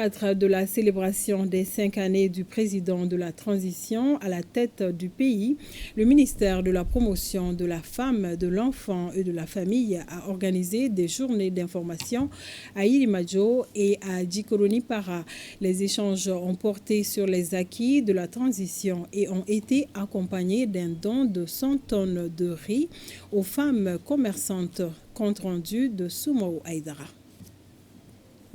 cadre de la célébration des 5 années du président de la transition à la tête du pays, le ministère de la Promotion de la femme, de l'enfant et de la famille a organisé des journées d'information à Ilimadjo et à Djikoroni Para. Les échanges ont porté sur les acquis de la transition et ont été accompagnés d'un don de 100 tonnes de riz aux femmes commerçantes, compte rendu de Soumo Aïdara.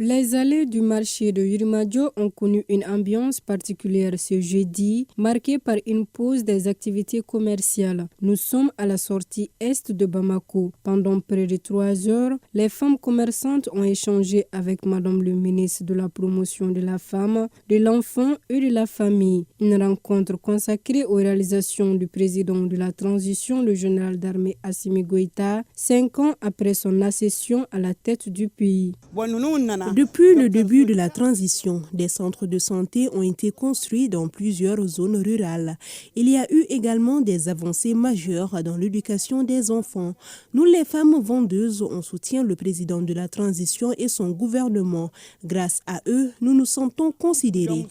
Les allées du marché de Yurimadjo ont connu une ambiance particulière ce jeudi, marquée par une pause des activités commerciales. Nous sommes à la sortie est de Bamako. Pendant près de 3 heures, les femmes commerçantes ont échangé avec Madame le ministre de la Promotion de la femme, de l'enfant et de la famille. Une rencontre consacrée aux réalisations du président de la transition, le général d'armée Assimi Goïta, 5 ans après son accession à la tête du pays. Depuis le début de la transition, des centres de santé ont été construits dans plusieurs zones rurales. Il y a eu également des avancées majeures dans l'éducation des enfants. Nous, les femmes vendeuses, on soutient le président de la transition et son gouvernement. Grâce à eux, nous nous sentons considérés.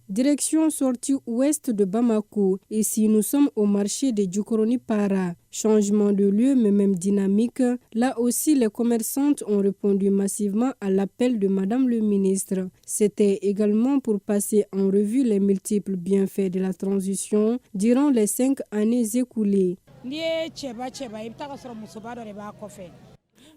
Direction sortie ouest de Bamako. Ici, nous sommes au marché de Djikoroni Para. Changement de lieu, mais même dynamique. Là aussi, les commerçantes ont répondu massivement à l'appel de Madame le ministre. C'était également pour passer en revue les multiples bienfaits de la transition durant les 5 années écoulées.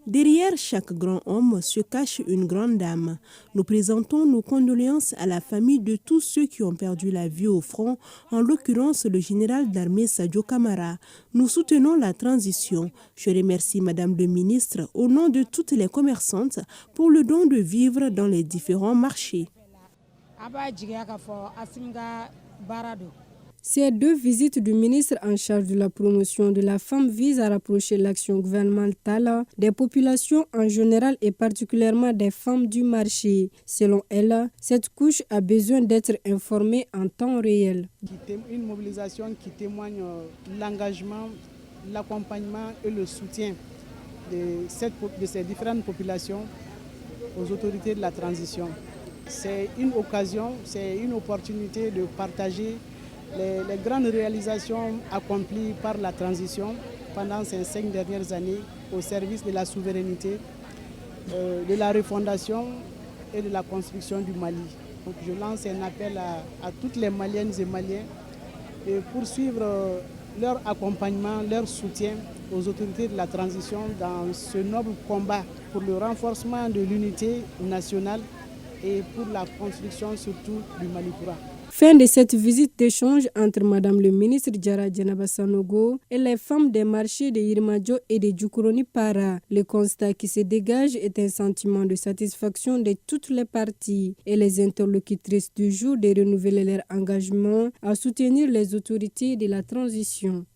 Derrière chaque grand homme se cache une grande dame. Nous présentons nos condoléances à la famille de tous ceux qui ont perdu la vie au front, en l'occurrence le général d'armée Sadio Kamara. Nous soutenons la transition. Je remercie Madame le ministre au nom de toutes les commerçantes pour le don de vivres dans les différents marchés. Ces 2 visites du ministre en charge de la promotion de la femme visent à rapprocher l'action gouvernementale des populations en général et particulièrement des femmes du marché. Selon elle, cette couche a besoin d'être informée en temps réel. Une mobilisation qui témoigne l'engagement, l'accompagnement et le soutien de ces différentes populations aux autorités de la transition. C'est une occasion, c'est une opportunité de partager les grandes réalisations accomplies par la transition pendant ces 5 dernières années au service de la souveraineté, de la refondation et de la construction du Mali. Donc je lance un appel à toutes les Maliennes et Maliens de poursuivre leur accompagnement, leur soutien aux autorités de la transition dans ce noble combat pour le renforcement de l'unité nationale et pour la construction surtout du Malikoura. Fin de cette visite d'échange entre Madame le ministre Diarra Djenaba Sanogo et les femmes des marchés de Yirimadjo et de Djikoroni Para. Le constat qui se dégage est un sentiment de satisfaction de toutes les parties et les interlocutrices du jour de renouveler leur engagement à soutenir les autorités de la transition.